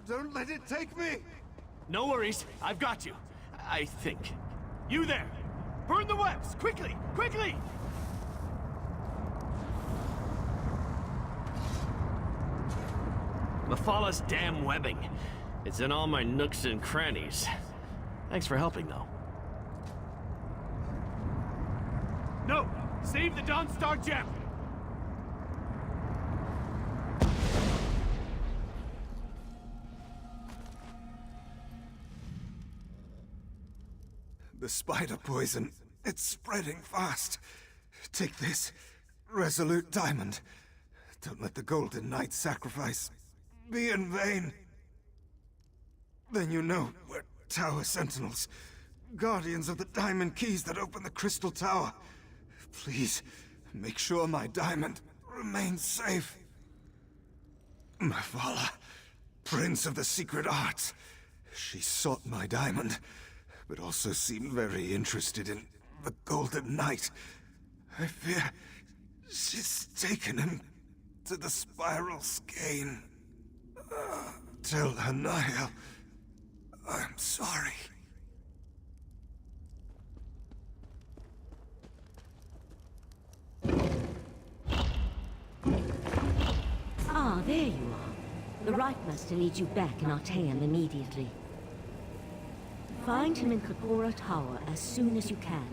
Don't let it take me! No worries, I've got you. I think. You there! Burn the webs! Quickly! Quickly! Mephalah's damn webbing. It's in all my nooks and crannies. Thanks for helping, though. No! Save the Dawnstar gem! The spider poison, it's spreading fast. Take this, resolute diamond. Don't let the Golden Knight's sacrifice be in vain. Then you know we're Tower Sentinels, guardians of the diamond keys that open the Crystal Tower. Please, make sure my diamond remains safe. Mephalah, Prince of the Secret Arts. She sought my diamond, but also seemed very interested in the Golden Knight. I fear she's taken him to the Spiral Skein. Tell Hanaya I'm sorry. Ah, there you are. The Rightmaster needs you back in Artaeum immediately. Find him in Kapora Tower as soon as you can.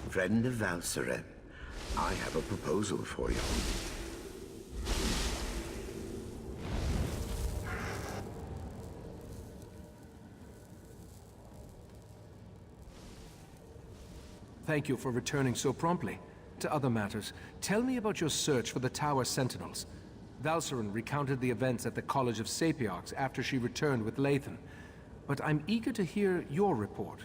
Friend of Valsareth, I have a proposal for you. Thank you for returning so promptly. To other matters, tell me about your search for the Tower Sentinels. Valsarin recounted the events at the College of Sapiarchs after she returned with Lathan. But I'm eager to hear your report.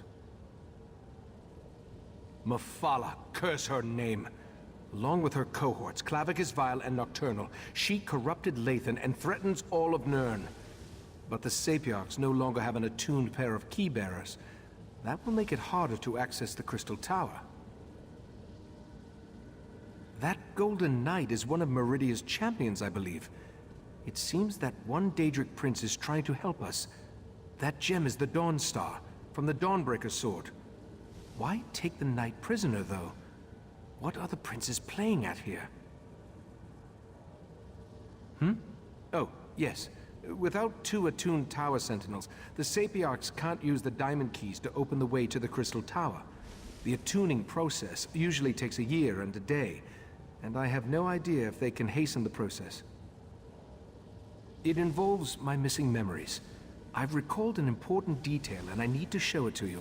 Mephalah, curse her name. Along with her cohorts, Clavicus Vile and Nocturnal, she corrupted Lathan and threatens all of Nirn. But the Sapiarchs no longer have an attuned pair of key-bearers. That will make it harder to access the Crystal Tower. That Golden Knight is one of Meridia's champions, I believe. It seems that one Daedric prince is trying to help us. That gem is the Dawnstar, from the Dawnbreaker sword. Why take the knight prisoner, though? What are the princes playing at here? Oh, yes. Without two attuned tower sentinels, the Sapiarchs can't use the diamond keys to open the way to the Crystal Tower. The attuning process usually takes a year and a day, and I have no idea if they can hasten the process. It involves my missing memories. I've recalled an important detail and I need to show it to you.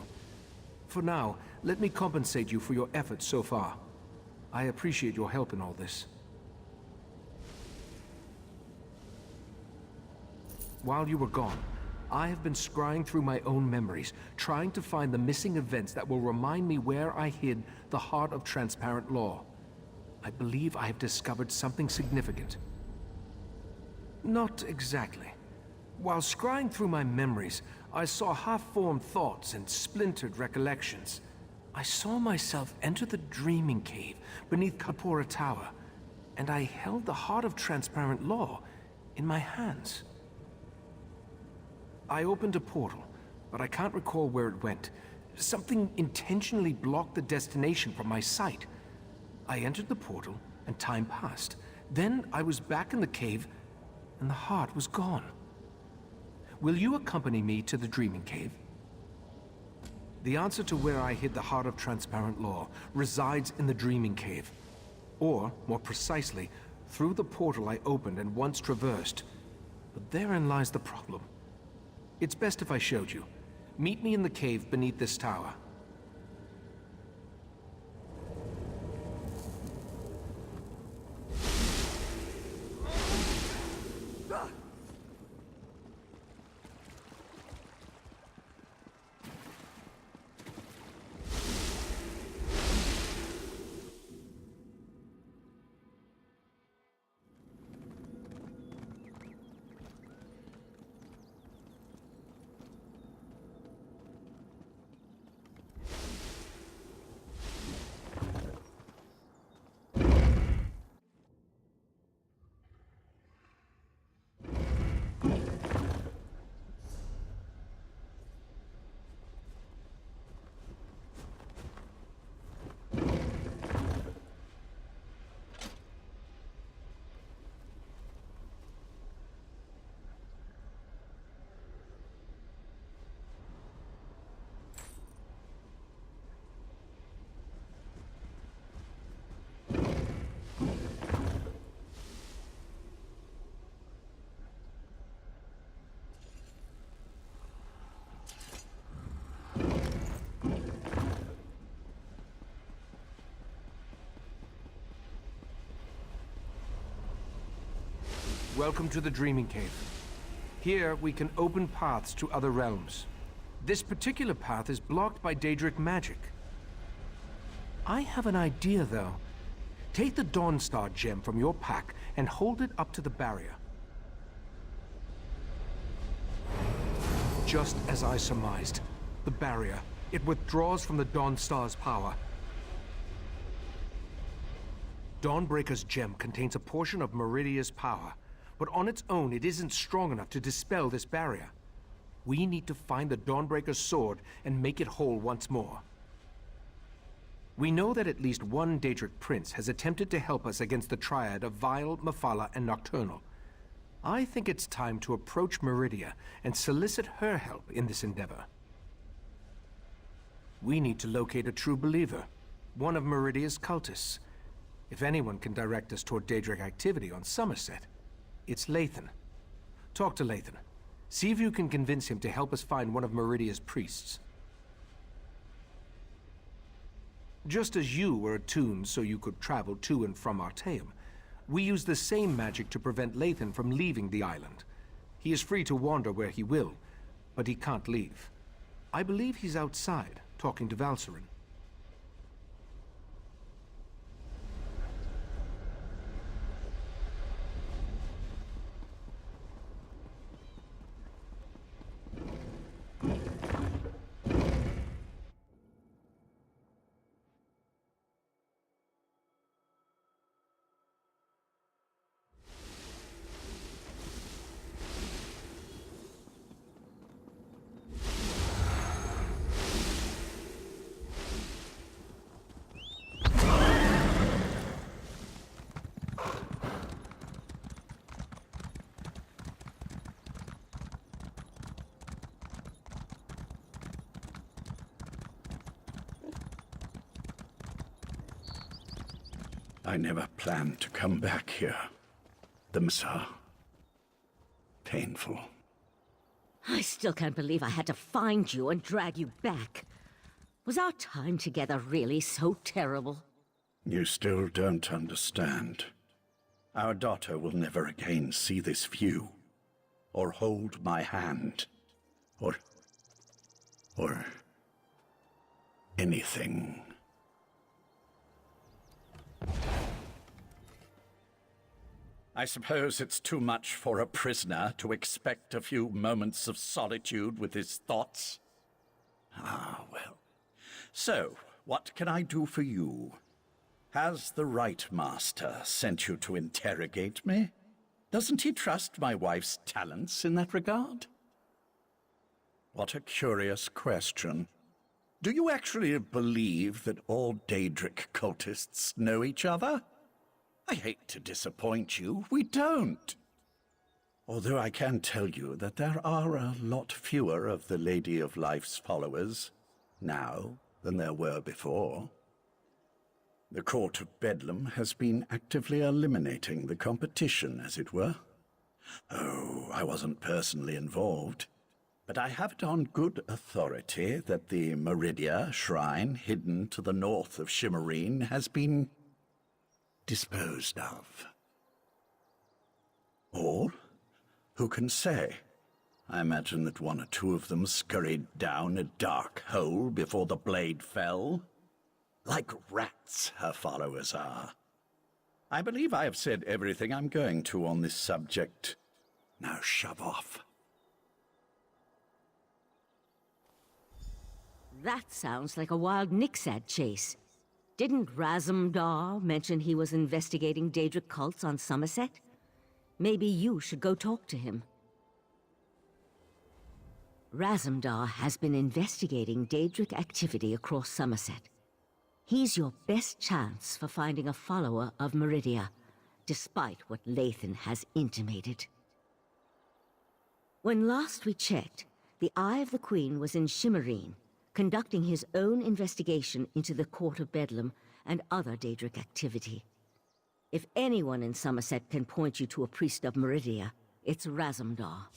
For now, let me compensate you for your efforts so far. I appreciate your help in all this. While you were gone, I have been scrying through my own memories, trying to find the missing events that will remind me where I hid the heart of transparent law. I believe I have discovered something significant. Not exactly. While scrying through my memories, I saw half-formed thoughts and splintered recollections. I saw myself enter the dreaming cave beneath Kapora Tower, and I held the heart of transparent law in my hands. I opened a portal, but I can't recall where it went. Something intentionally blocked the destination from my sight. I entered the portal, and time passed. Then I was back in the cave, and the heart was gone. Will you accompany me to the Dreaming Cave? The answer to where I hid the heart of transparent law resides in the Dreaming Cave. Or, more precisely, through the portal I opened and once traversed. But therein lies the problem. It's best if I showed you. Meet me in the cave beneath this tower. Welcome to the Dreaming Cave. Here, we can open paths to other realms. This particular path is blocked by Daedric magic. I have an idea, though. Take the Dawnstar gem from your pack and hold it up to the barrier. Just as I surmised, the barrier, it withdraws from the Dawnstar's power. Dawnbreaker's gem contains a portion of Meridia's power, but on its own it isn't strong enough to dispel this barrier. We need to find the Dawnbreaker's sword and make it whole once more. We know that at least one Daedric prince has attempted to help us against the triad of Vile, Mephala, and Nocturnal. I think it's time to approach Meridia and solicit her help in this endeavor. We need to locate a true believer, one of Meridia's cultists. If anyone can direct us toward Daedric activity on Somerset, it's Lathan. Talk to Lathan. See if you can convince him to help us find one of Meridia's priests. Just as you were attuned so you could travel to and from Artaeum, we use the same magic to prevent Lathan from leaving the island. He is free to wander where he will, but he can't leave. I believe he's outside, talking to Valcerin. I never planned to come back here. The Messiah. painful. I still can't believe I had to find you and drag you back. Was our time together really so terrible? You still don't understand. Our daughter will never again see this view, or hold my hand, or anything. I suppose it's too much for a prisoner to expect a few moments of solitude with his thoughts. Ah, well. So, what can I do for you? Has the Right Master sent you to interrogate me? Doesn't he trust my wife's talents in that regard? What a curious question. Do you actually believe that all Daedric cultists know each other? I hate to disappoint you, we don't. Although I can tell you that there are a lot fewer of the Lady of Life's followers now than there were before. The Court of Bedlam has been actively eliminating the competition, as it were. Oh, I wasn't personally involved, but I have it on good authority that the Meridia shrine hidden to the north of Shimmerine has been disposed of. Or, who can say? I imagine that one or two of them scurried down a dark hole before the blade fell. Like rats, her followers are. I believe I have said everything I'm going to on this subject. Now shove off. That sounds like a wild Nixad chase. Didn't Razumdar mention he was investigating Daedric cults on Somerset? Maybe you should go talk to him. Razumdar has been investigating Daedric activity across Somerset. He's your best chance for finding a follower of Meridia, despite what Lathan has intimated. When last we checked, the Eye of the Queen was in Shimmerine, conducting his own investigation into the Court of Bedlam and other Daedric activity. If anyone in Somerset can point you to a priest of Meridia, it's Razumdar.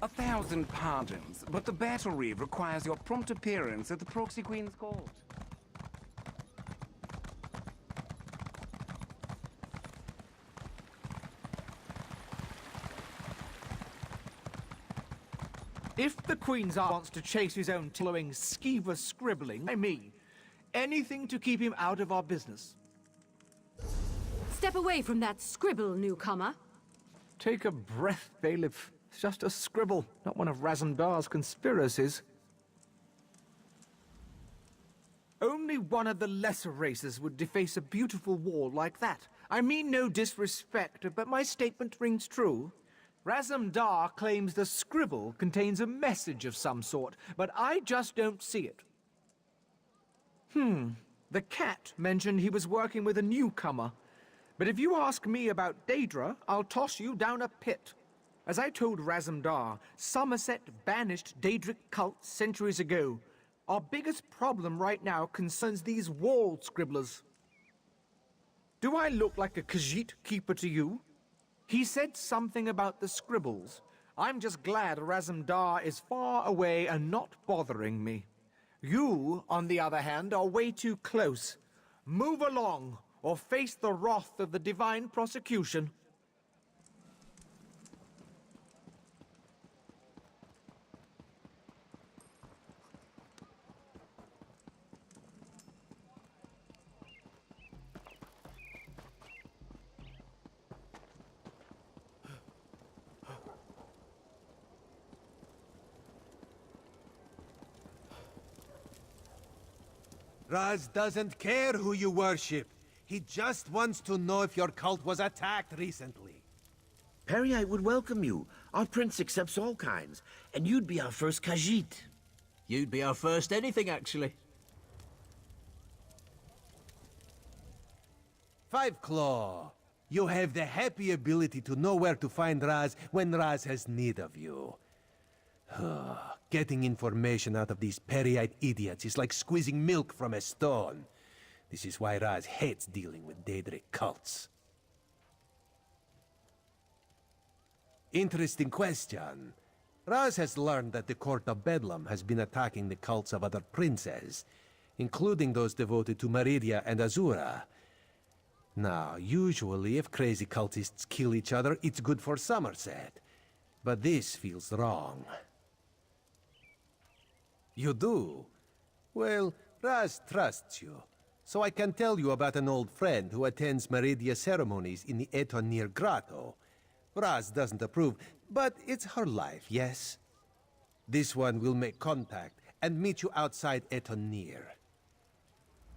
A thousand pardons, but the battle reeve requires your prompt appearance at the Proxy Queen's court. If the Queen's Art wants to chase his own following skeever scribbling, I mean, anything to keep him out of our business. Step away from that scribble, newcomer. Take a breath, bailiff. It's just a scribble, not one of Razumdar's conspiracies. Only one of the lesser races would deface a beautiful wall like that. I mean no disrespect, but my statement rings true. Razumdar claims the scribble contains a message of some sort, but I just don't see it. The cat mentioned he was working with a newcomer. But if you ask me about Daedra, I'll toss you down a pit. As I told Razumdar, Somerset banished Daedric cults centuries ago. Our biggest problem right now concerns these wall scribblers. Do I look like a Khajiit keeper to you? He said something about the scribbles. I'm just glad Razumdar is far away and not bothering me. You, on the other hand, are way too close. Move along, or face the wrath of the divine prosecution. Raz doesn't care who you worship. He just wants to know if your cult was attacked recently. Peryite would welcome you. Our prince accepts all kinds, and you'd be our first Khajiit. You'd be our first anything, actually. Five Claw, you have the happy ability to know where to find Raz when Raz has need of you. Getting information out of these Peryite idiots is like squeezing milk from a stone. This is why Raz hates dealing with Daedric cults. Interesting question. Raz has learned that the Court of Bedlam has been attacking the cults of other princes, including those devoted to Meridia and Azura. Now, usually if crazy cultists kill each other, it's good for Somerset. But this feels wrong. You do? Well, Raz trusts you. So I can tell you about an old friend who attends Meridia ceremonies in the Etonir Grotto. Raz doesn't approve, but it's her life, yes? This one will make contact and meet you outside Etonir.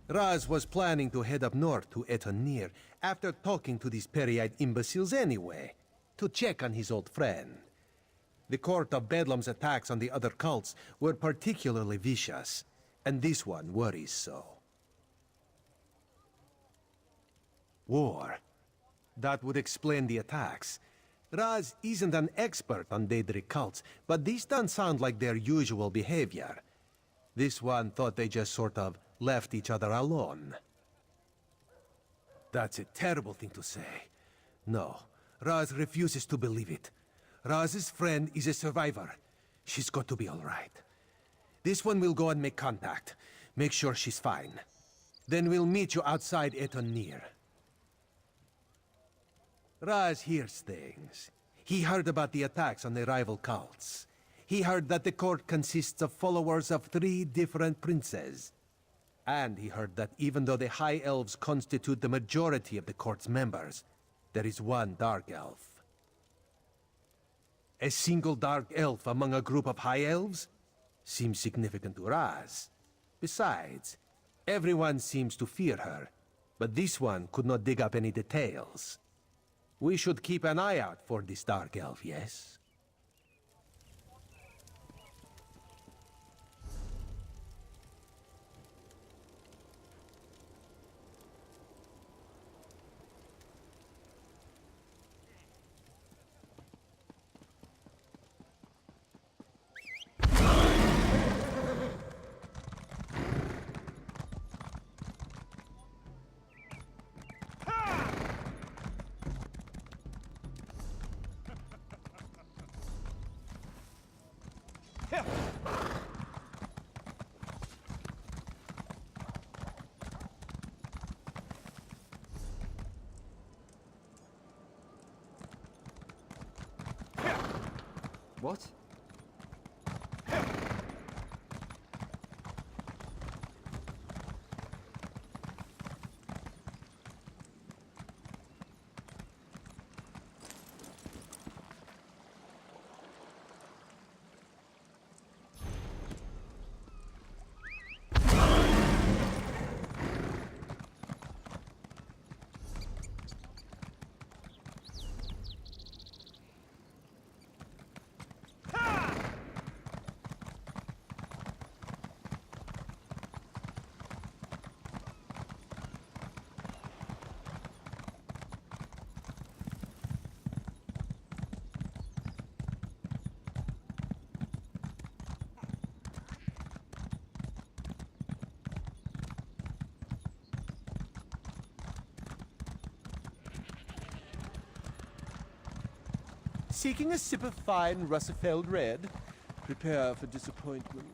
Raz was planning to head up north to Etonir after talking to these Peryite imbeciles anyway, to check on his old friend. The Court of Bedlam's attacks on the other cults were particularly vicious, and this one worries so. War. That would explain the attacks. Raz isn't an expert on Daedric cults, but these don't sound like their usual behavior. This one thought they just sort of left each other alone. That's a terrible thing to say. No, Raz refuses to believe it. Raz's friend is a survivor. She's got to be all right. This one will go and make contact. Make sure she's fine. Then we'll meet you outside Etonir. Raz hears things. He heard about the attacks on the rival cults. He heard that the court consists of followers of 3 different princes. And he heard that even though the High Elves constitute the majority of the court's members, there is one Dark Elf. A single Dark Elf among a group of High Elves? Seems significant to Raz. Besides, everyone seems to fear her, but this one could not dig up any details. We should keep an eye out for this Dark Elf, yes? What? Seeking a sip of fine Russifeld Red? Prepare for disappointment.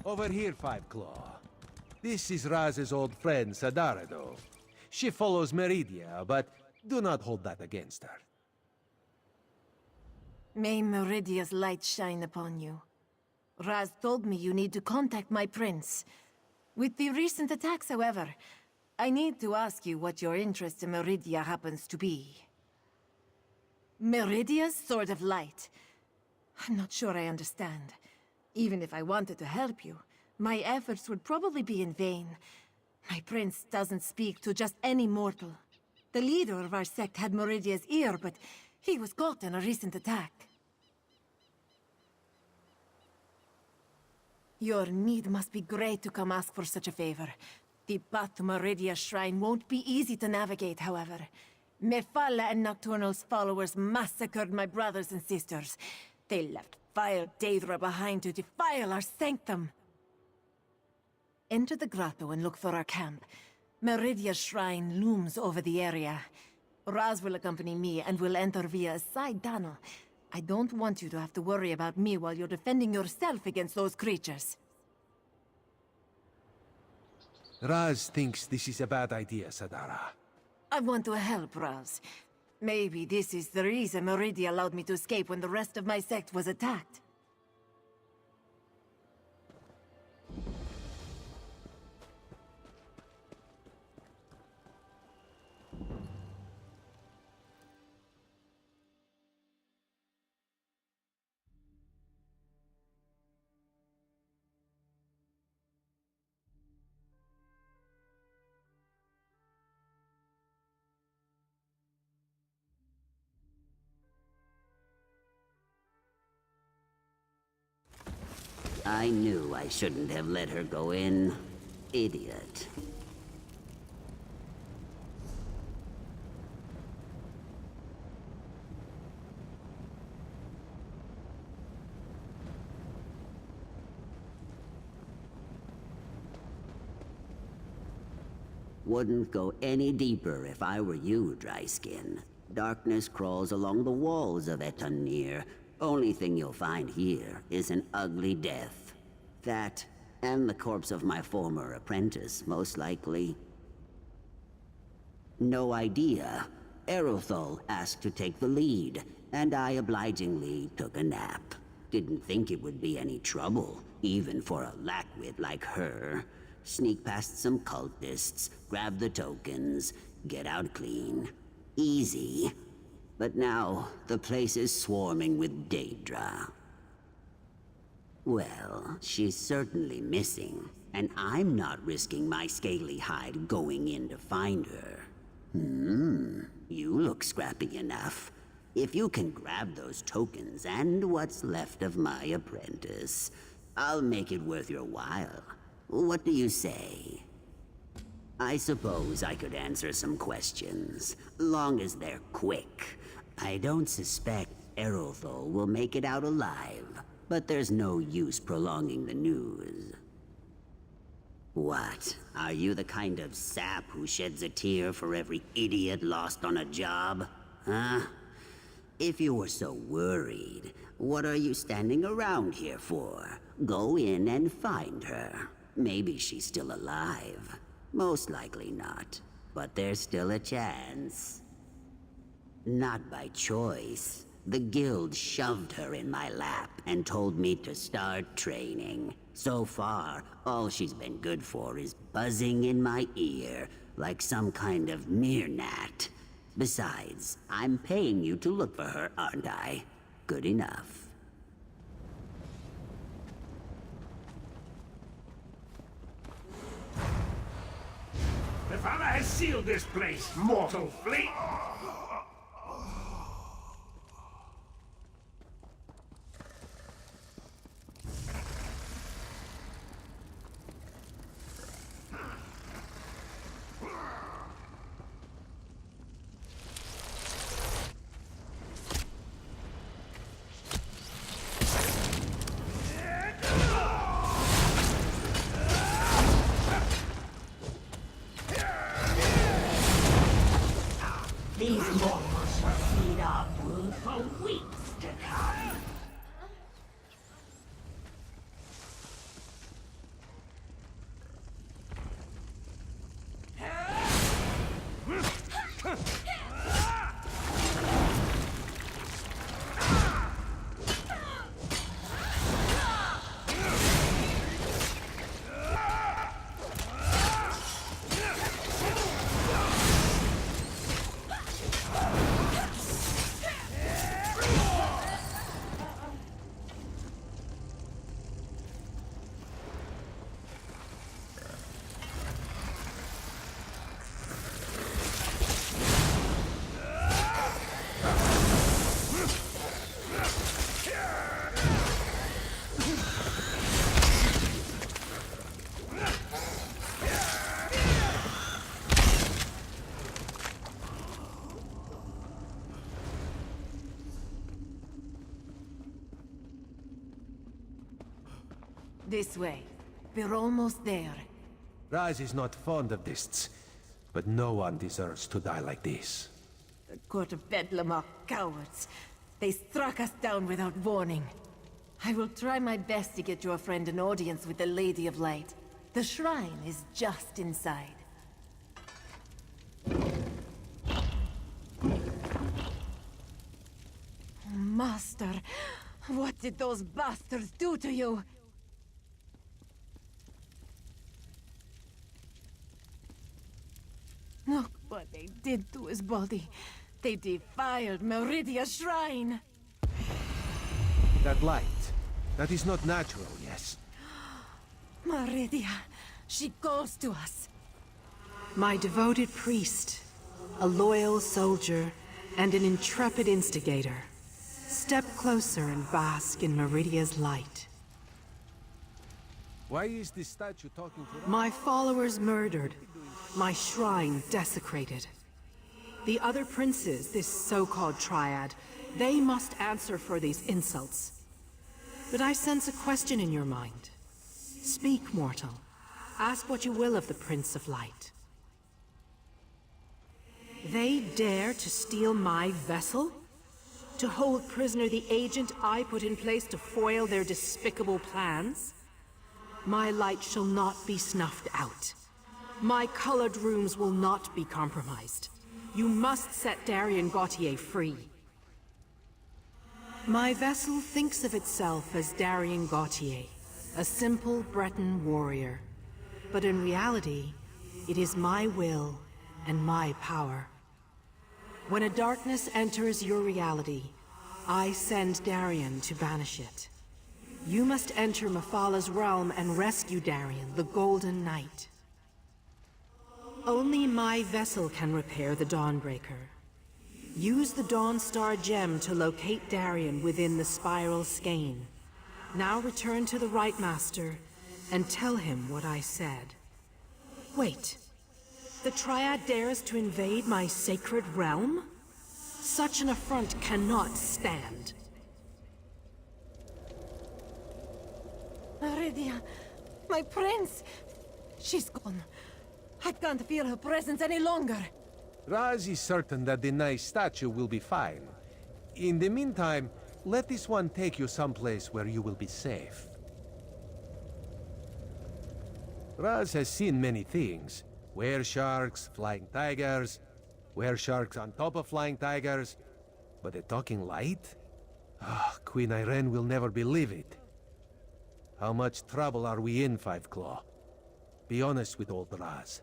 Over here, Five Claw. This is Raz's old friend, Sadarado. She follows Meridia, but do not hold that against her. May Meridia's light shine upon you. Raz told me you need to contact my prince. With the recent attacks, however, I need to ask you what your interest in Meridia happens to be. Meridia's Sword of Light. I'm not sure I understand. Even if I wanted to help you, my efforts would probably be in vain. My prince doesn't speak to just any mortal. The leader of our sect had Meridia's ear, but he was caught in a recent attack. Your need must be great to come ask for such a favor. The path to Meridia's shrine won't be easy to navigate, however. Mefalla and Nocturnal's followers massacred my brothers and sisters. They left vile Daedra behind to defile our sanctum. Enter the grotto and look for our camp. Meridia's shrine looms over the area. Raz will accompany me and will enter via a side tunnel. I don't want you to have to worry about me while you're defending yourself against those creatures. Raz thinks this is a bad idea, Sadara. I want to help Raz. Maybe this is the reason Meridia allowed me to escape when the rest of my sect was attacked. I knew I shouldn't have let her go in. Idiot. Wouldn't go any deeper if I were you, Dryskin. Darkness crawls along the walls of Etonir. Only thing you'll find here is an ugly death. That, and the corpse of my former apprentice, most likely. No idea. Erothol asked to take the lead, and I obligingly took a nap. Didn't think it would be any trouble, even for a lackwit like her. Sneak past some cultists, grab the tokens, get out clean. Easy. But now, the place is swarming with Daedra. Well, she's certainly missing, and I'm not risking my scaly hide going in to find her. You look scrappy enough. If you can grab those tokens and what's left of my apprentice, I'll make it worth your while. What do you say? I suppose I could answer some questions, long as they're quick. I don't suspect Erothol will make it out alive, but there's no use prolonging the news. What? Are you the kind of sap who sheds a tear for every idiot lost on a job? Huh? If you were so worried, what are you standing around here for? Go in and find her. Maybe she's still alive. Most likely not, but there's still a chance. Not by choice. The guild shoved her in my lap and told me to start training. So far, all she's been good for is buzzing in my ear, like some kind of meerkat. Besides, I'm paying you to look for her, aren't I? Good enough. The Father has sealed this place, mortal fleet! These mortals will feed our brood for weeks to come. This way. We're almost there. Raz is not fond of this, but no one deserves to die like this. The Court of Bedlam are cowards. They struck us down without warning. I will try my best to get your friend an audience with the Lady of Light. The shrine is just inside. Master, what did those bastards do to you? Look what they did to his body. They defiled Meridia's shrine. That light, that is not natural, yes? Meridia, she calls to us. My devoted priest, a loyal soldier, and an intrepid instigator. Step closer and bask in Meridia's light. Why is this statue talking to us? My followers murdered, my shrine desecrated. The other princes, this so-called triad, they must answer for these insults. But I sense a question in your mind. Speak, mortal. Ask what you will of the Prince of Light. They dare to steal my vessel? To hold prisoner the agent I put in place to foil their despicable plans? My light shall not be snuffed out. My colored rooms will not be compromised. You must set Darien Gautier free. My vessel thinks of itself as Darien Gautier, a simple Breton warrior. But in reality, it is my will and my power. When a darkness enters your reality, I send Darien to banish it. You must enter Mafala's realm and rescue Darien, the Golden Knight. Only my vessel can repair the Dawnbreaker. Use the Dawnstar gem to locate Darien within the Spiral Skein. Now return to the Right Master and tell him what I said. Wait. The Triad dares to invade my sacred realm? Such an affront cannot stand. Meridia, my prince! She's gone. I can't feel her presence any longer. Raz is certain that the nice statue will be fine. In the meantime, let this one take you someplace where you will be safe. Raz has seen many things. Were-sharks, flying tigers, were-sharks on top of flying tigers. But a talking light? Ah, Queen Irene will never believe it. How much trouble are we in, Five Claw? Be honest with old Raz.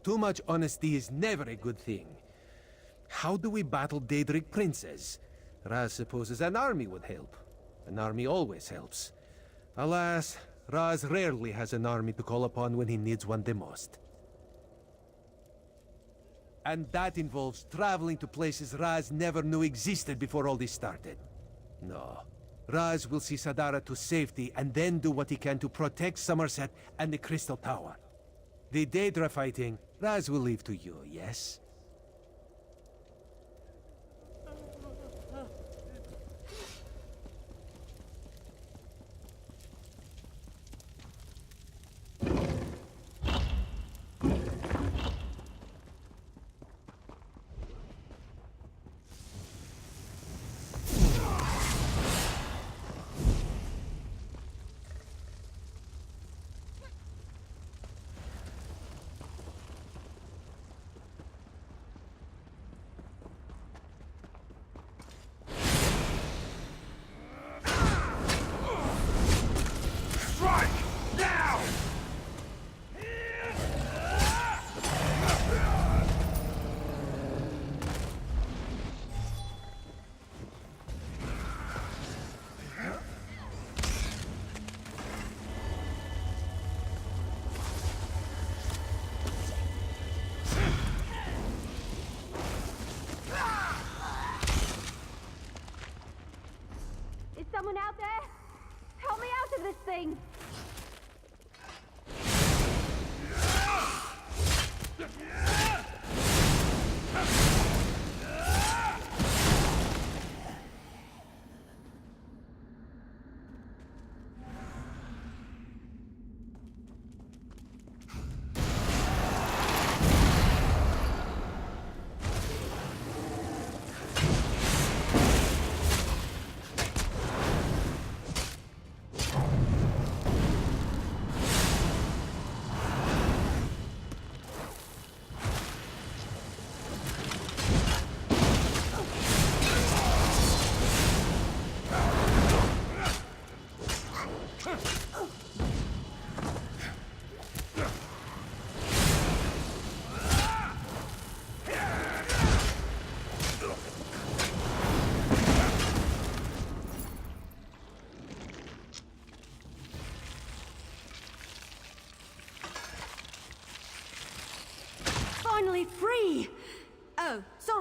Too much honesty is never a good thing. How do we battle Daedric princes? Raz supposes an army would help. An army always helps. Alas, Raz rarely has an army to call upon when he needs one the most. And that involves traveling to places Raz never knew existed before all this started. No. Raz will see Sadara to safety and then do what he can to protect Somerset and the Crystal Tower. The Daedra fighting, Raz will leave to you, yes? Someone out there? Help me out of this thing!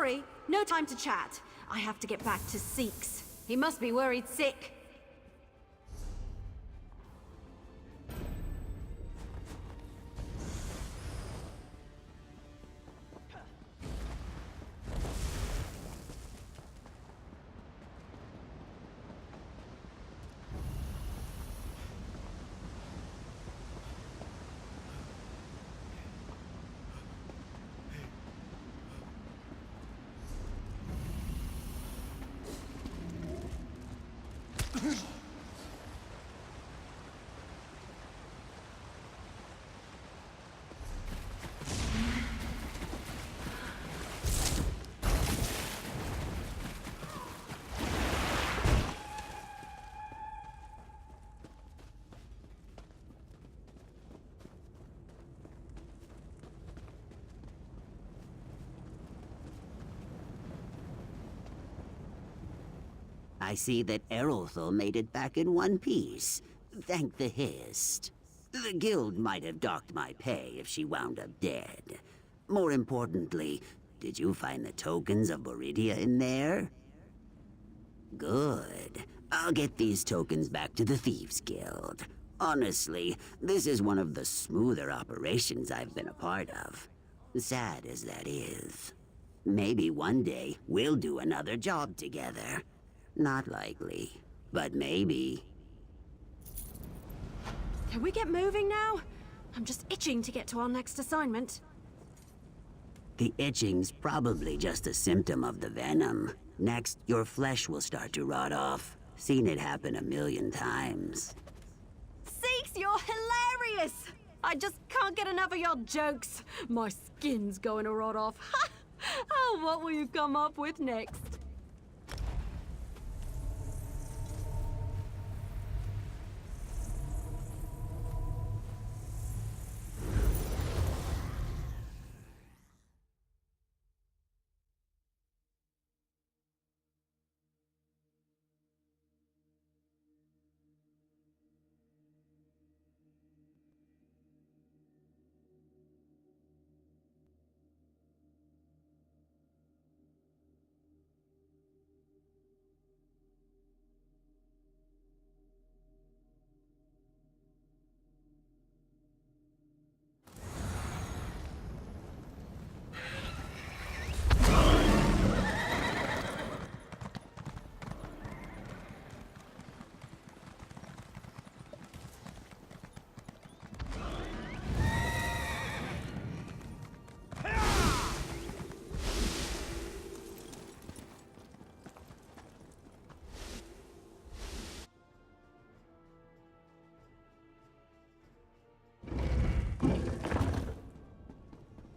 Sorry, no time to chat. I have to get back to Seeks. He must be worried sick. I see that Erothel made it back in one piece. Thank the Hist. The guild might have docked my pay if she wound up dead. More importantly, did you find the tokens of Meridia in there? Good. I'll get these tokens back to the Thieves Guild. Honestly, this is one of the smoother operations I've been a part of. Sad as that is. Maybe one day we'll do another job together. Not likely, but maybe. Can we get moving now? I'm just itching to get to our next assignment. The itching's probably just a symptom of the venom. Next, your flesh will start to rot off. Seen it happen 1,000,000 times. Seeks, you're hilarious! I just can't get enough of your jokes. My skin's going to rot off. Oh, what will you come up with next?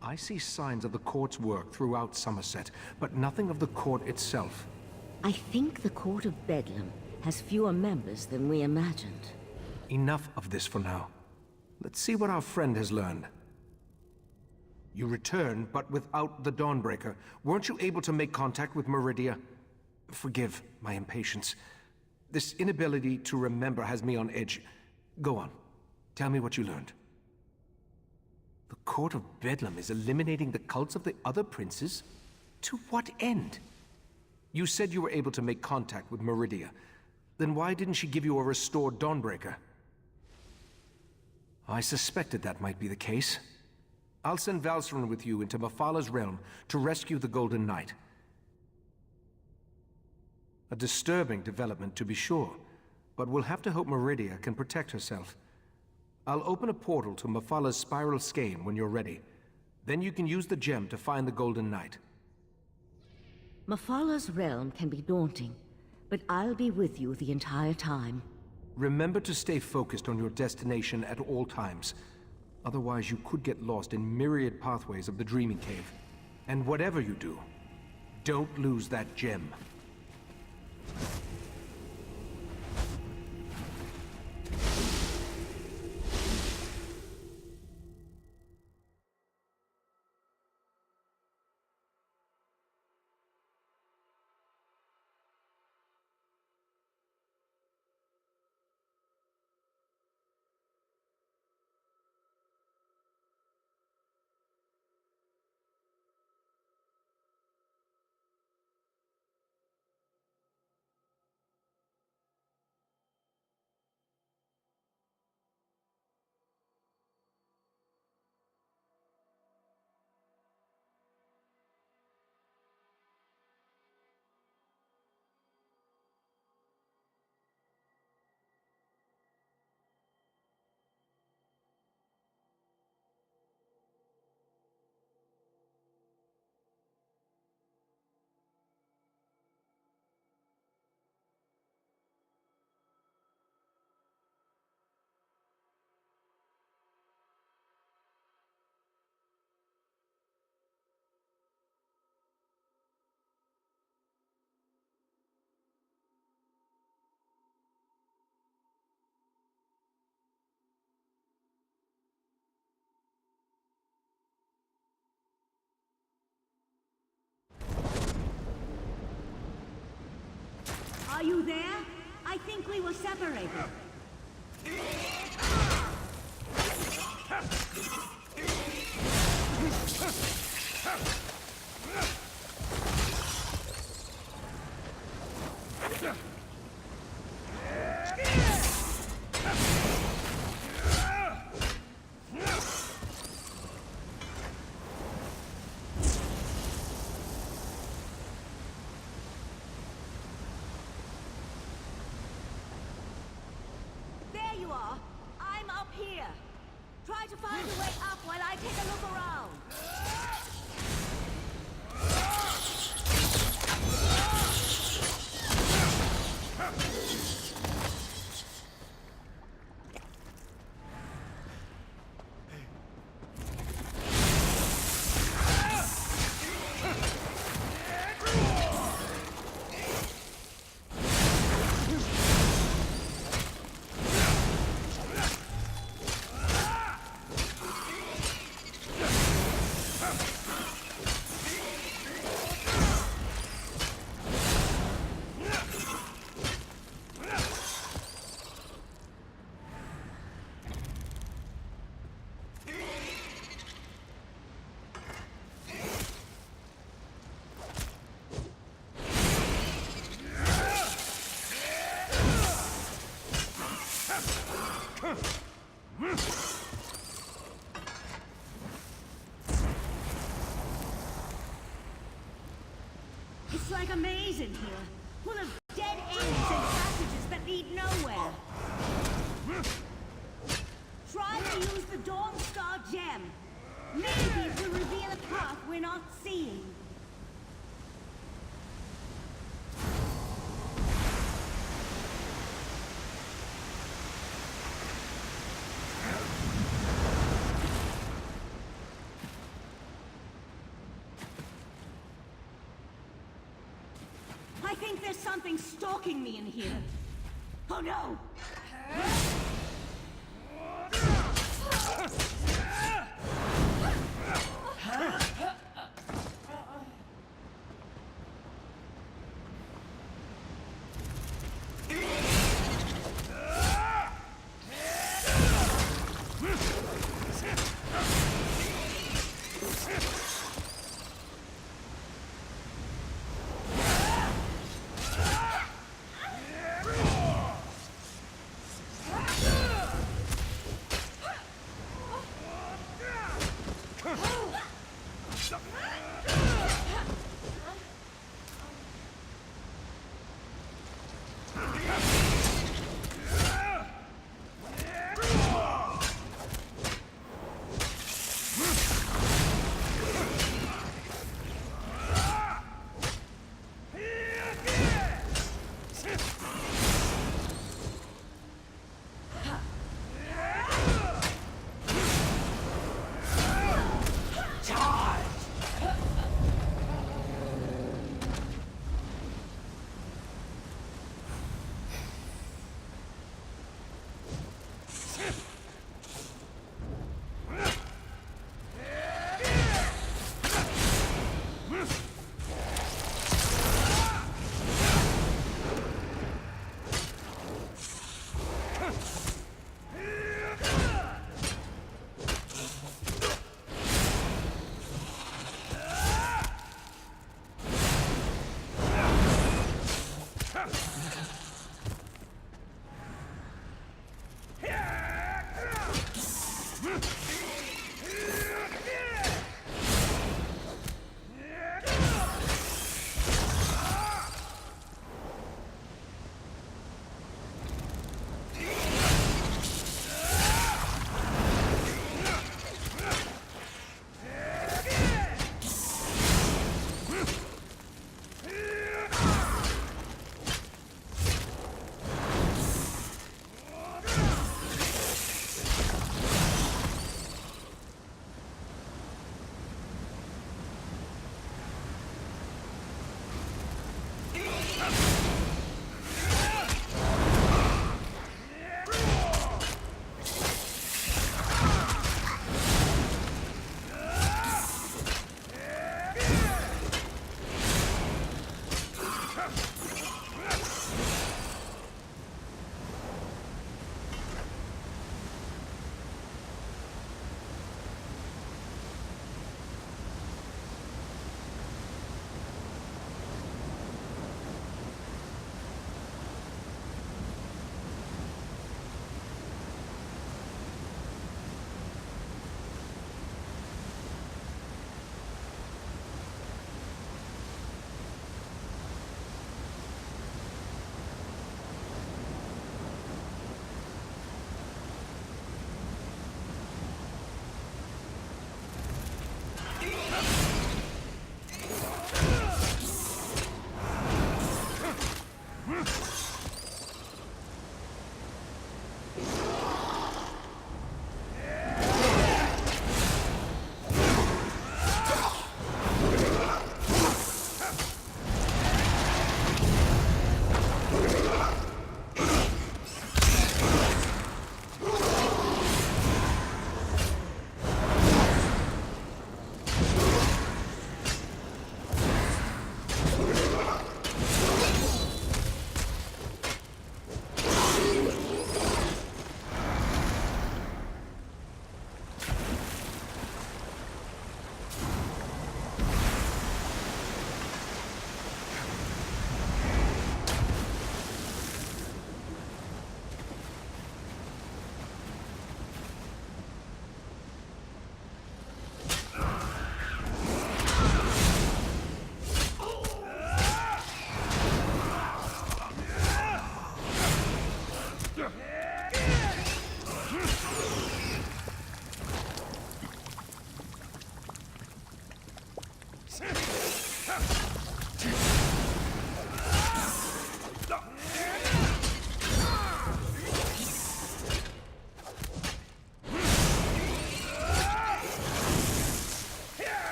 I see signs of the court's work throughout Somerset, but nothing of the court itself. I think the Court of Bedlam has fewer members than we imagined. Enough of this for now. Let's see what our friend has learned. You returned, but without the Dawnbreaker. Weren't you able to make contact with Meridia? Forgive my impatience. This inability to remember has me on edge. Go on. Tell me what you learned. The Court of Bedlam is eliminating the cults of the other princes? To what end? You said you were able to make contact with Meridia. Then why didn't she give you a restored Dawnbreaker? I suspected that might be the case. I'll send Valseren with you into Mephalah's realm to rescue the Golden Knight. A disturbing development, to be sure, but we'll have to hope Meridia can protect herself. I'll open a portal to Mephalah's spiral skein when you're ready. Then you can use the gem to find the Golden Knight. Mephalah's realm can be daunting, but I'll be with you the entire time. Remember to stay focused on your destination at all times. Otherwise, you could get lost in myriad pathways of the Dreaming Cave. And whatever you do, don't lose that gem. Are you there? I think we were separated. There you are. I'm up here. Try to find a way up while I take a look around. It's like a maze in here, full of dead ends and passages that lead nowhere. Try to use the Dawnstar gem. Maybe it will reveal a path we're not seeing. I think there's something stalking me in here. Oh no!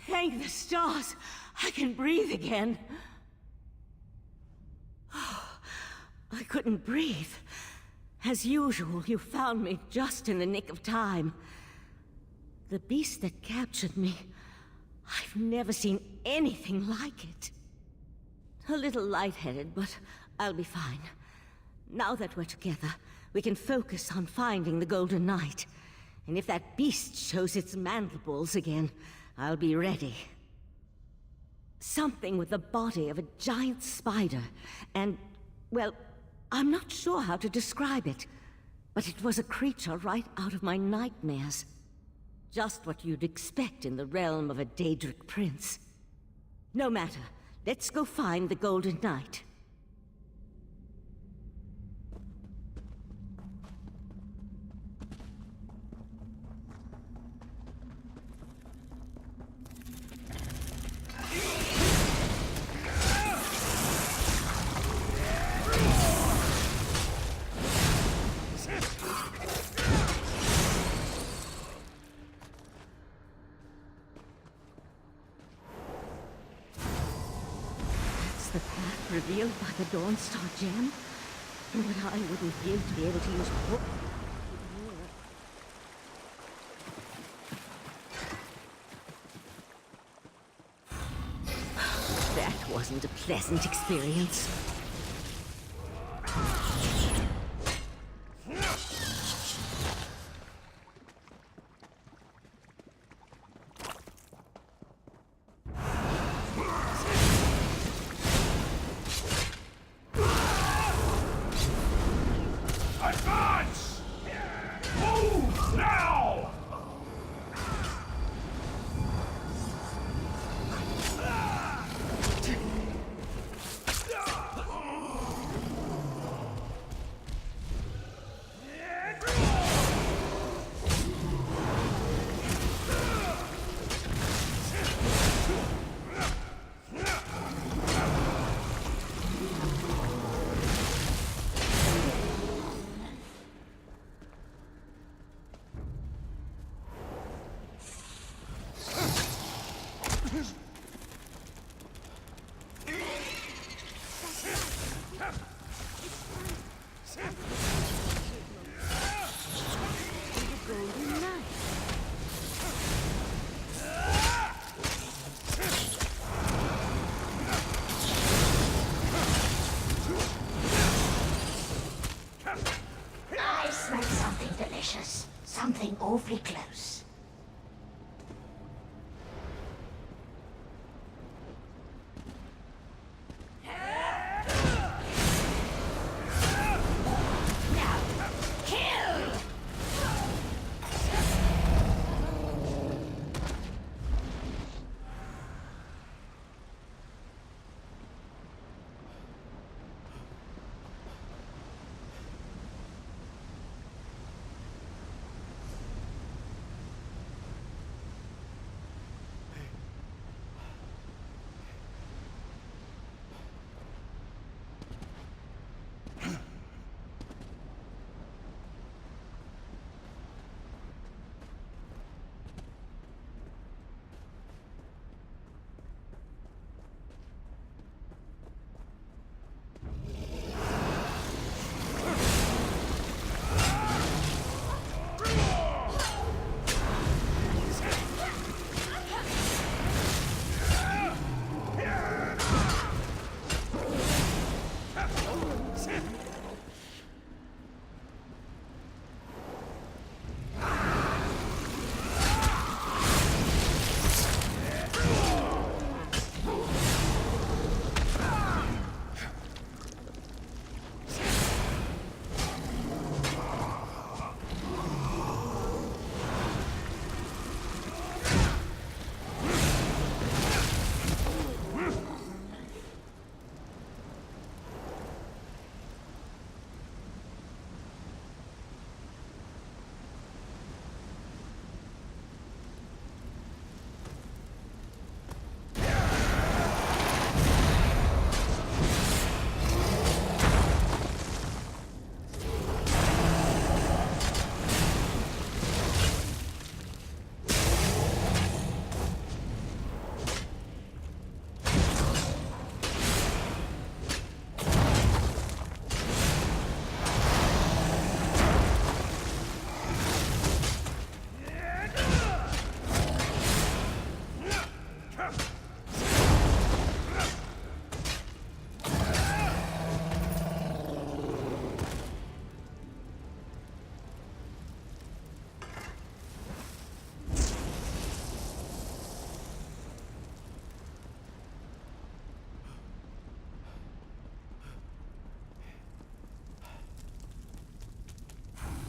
Thank the stars! I can breathe again. I couldn't breathe. As usual, you found me just in the nick of time. The beast that captured me, I've never seen anything like it. A little lightheaded, but I'll be fine. Now that we're together, we can focus on finding the Golden Knight. And if that beast shows its mandibles again, I'll be ready. Something with the body of a giant spider, and, well, I'm not sure how to describe it, but it was a creature right out of my nightmares. Just what you'd expect in the realm of a Daedric prince. No matter, let's go find the Golden Knight. The path revealed by the Dawnstar gem? What I wouldn't give to be able to use hook. That wasn't a pleasant experience. Advance! Move now!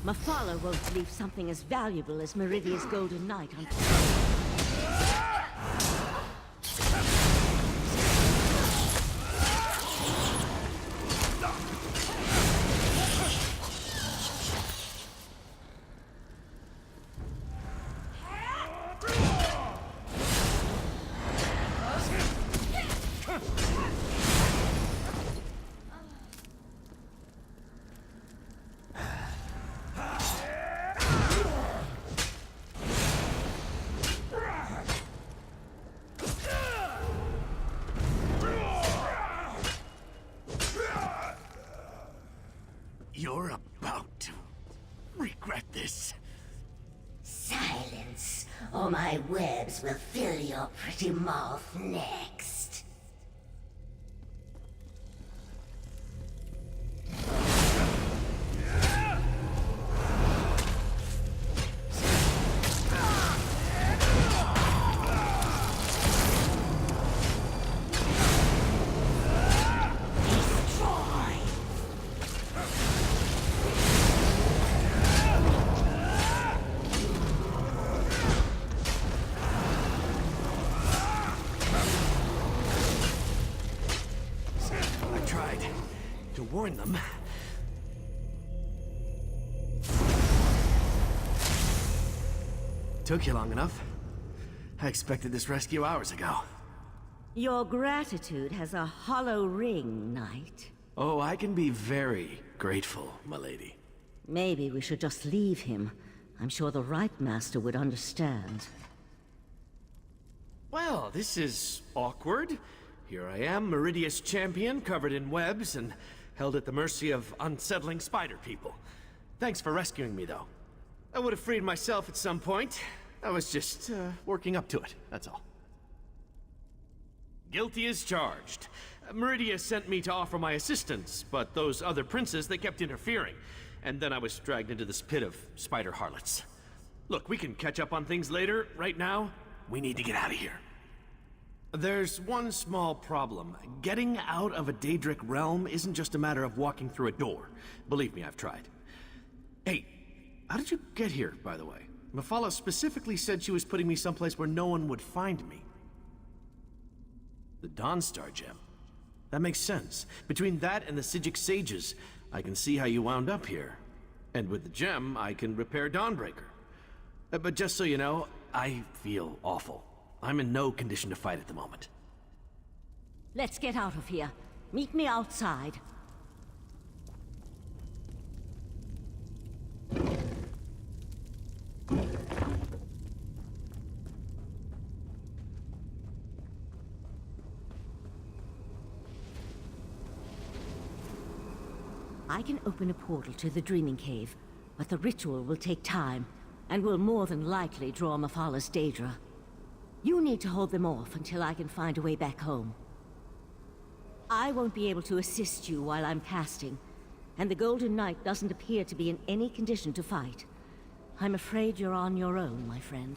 Mephala won't leave something as valuable as Meridia's Golden Knight on. You're about to regret this. Silence, or my webs will fill your pretty mouth next. Warn them. Took you long enough. I expected this rescue hours ago. Your gratitude has a hollow ring, Knight. Oh, I can be very grateful, milady. Maybe we should just leave him. I'm sure the Right Master would understand. Well, this is awkward. Here I am, Meridia's champion, covered in webs and held at the mercy of unsettling spider people. Thanks for rescuing me, though. I would have freed myself at some point. I was just, working up to it, that's all. Guilty as charged. Meridia sent me to offer my assistance, but those other princes, they kept interfering. And then I was dragged into this pit of spider harlots. Look, we can catch up on things later. Right now, we need to get out of here. There's one small problem. Getting out of a Daedric realm isn't just a matter of walking through a door. Believe me, I've tried. Hey, how did you get here, by the way? Mephala specifically said she was putting me someplace where no one would find me. The Dawnstar gem. That makes sense. Between that and the Psijic sages, I can see how you wound up here. And with the gem, I can repair Dawnbreaker. But just so you know, I feel awful. I'm in no condition to fight at the moment. Let's get out of here. Meet me outside. I can open a portal to the Dreaming Cave, but the ritual will take time, and will more than likely draw Mephala's Daedra. You need to hold them off until I can find a way back home. I won't be able to assist you while I'm casting, and the Golden Knight doesn't appear to be in any condition to fight. I'm afraid you're on your own, my friend.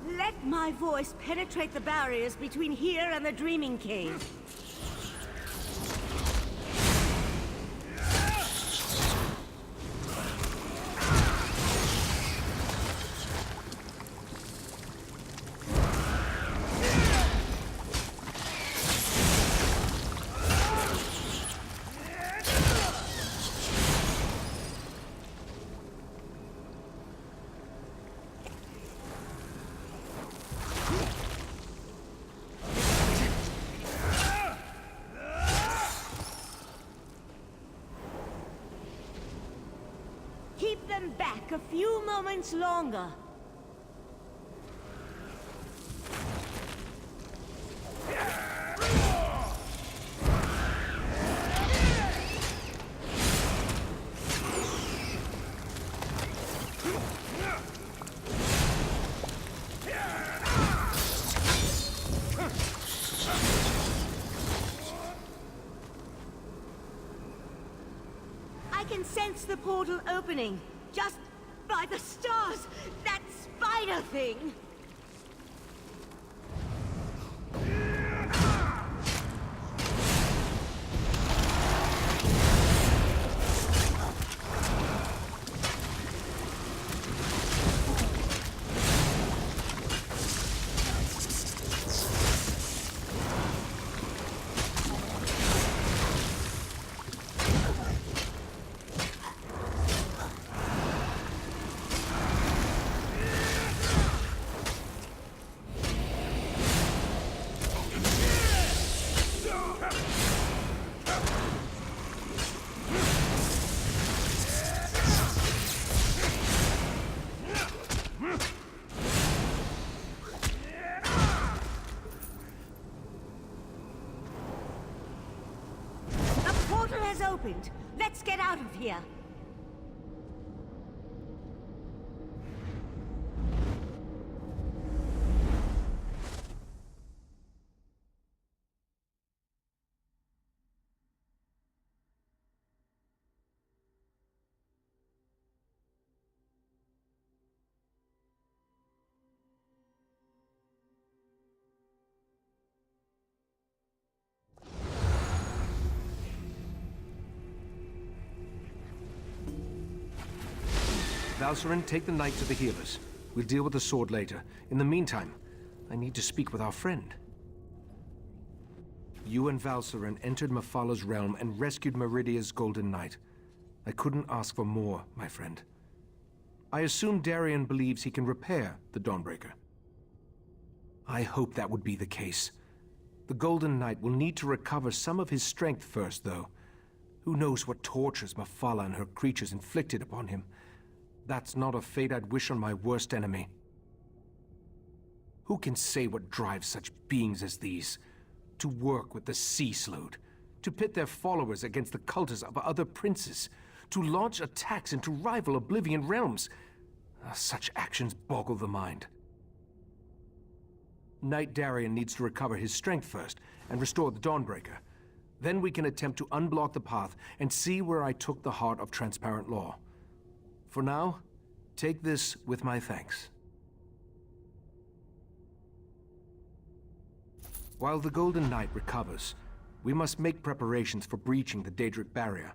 Let my voice penetrate the barriers between here and the Dreaming Cave. Keep them back a few moments longer. I can sense the portal opening, just by the stars! That spider thing! opened. Let's get out of here. Valcerin, take the knight to the healers. We'll deal with the sword later. In the meantime, I need to speak with our friend. You and Valcerin entered Mephala realm and rescued Meridia's Golden Knight. I couldn't ask for more, my friend. I assume Darien believes he can repair the Dawnbreaker. I hope that would be the case. The Golden Knight will need to recover some of his strength first, though. Who knows what tortures Mephala and her creatures inflicted upon him? That's not a fate I'd wish on my worst enemy. Who can say what drives such beings as these? To work with the Sea Slode, to pit their followers against the cultists of other princes, to launch attacks into rival Oblivion realms. Such actions boggle the mind. Knight Darien needs to recover his strength first and restore the Dawnbreaker. Then we can attempt to unblock the path and see where I took the heart of Transparent Law. For now, take this with my thanks. While the Golden Knight recovers, we must make preparations for breaching the Daedric barrier.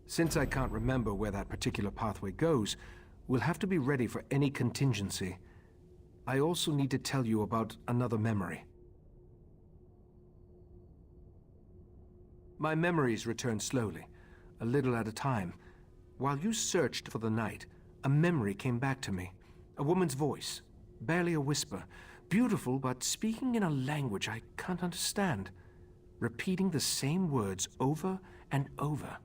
Since I can't remember where that particular pathway goes, we'll have to be ready for any contingency. I also need to tell you about another memory. My memories return slowly, a little at a time. While you searched for the knight, a memory came back to me. A woman's voice, barely a whisper, beautiful but speaking in a language I can't understand, repeating the same words over and over.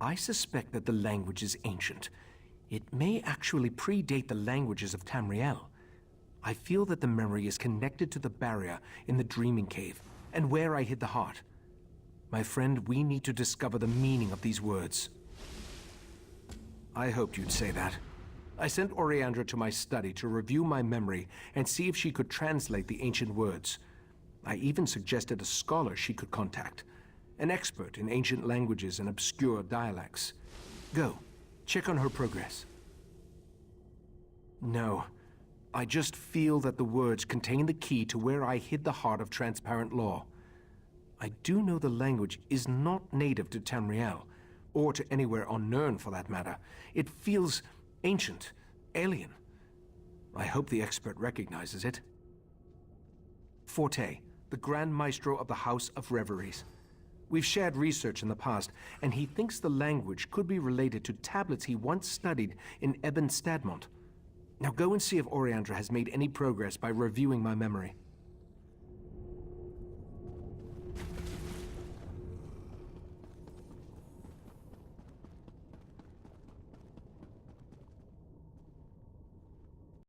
I suspect that the language is ancient. It may actually predate the languages of Tamriel. I feel that the memory is connected to the barrier in the Dreaming Cave, and where I hid the heart. My friend, we need to discover the meaning of these words. I hoped you'd say that. I sent Oriandra to my study to review my memory and see if she could translate the ancient words. I even suggested a scholar she could contact, an expert in ancient languages and obscure dialects. Go, check on her progress. No, I just feel that the words contain the key to where I hid the heart of Transparent Law. I do know the language is not native to Tamriel, or to anywhere on Nirn for that matter. It feels ancient, alien. I hope the expert recognizes it. Forte, the Grand Maestro of the House of Reveries. We've shared research in the past, and he thinks the language could be related to tablets he once studied in Ebon Stadmont. Now go and see if Oriandra has made any progress by reviewing my memory.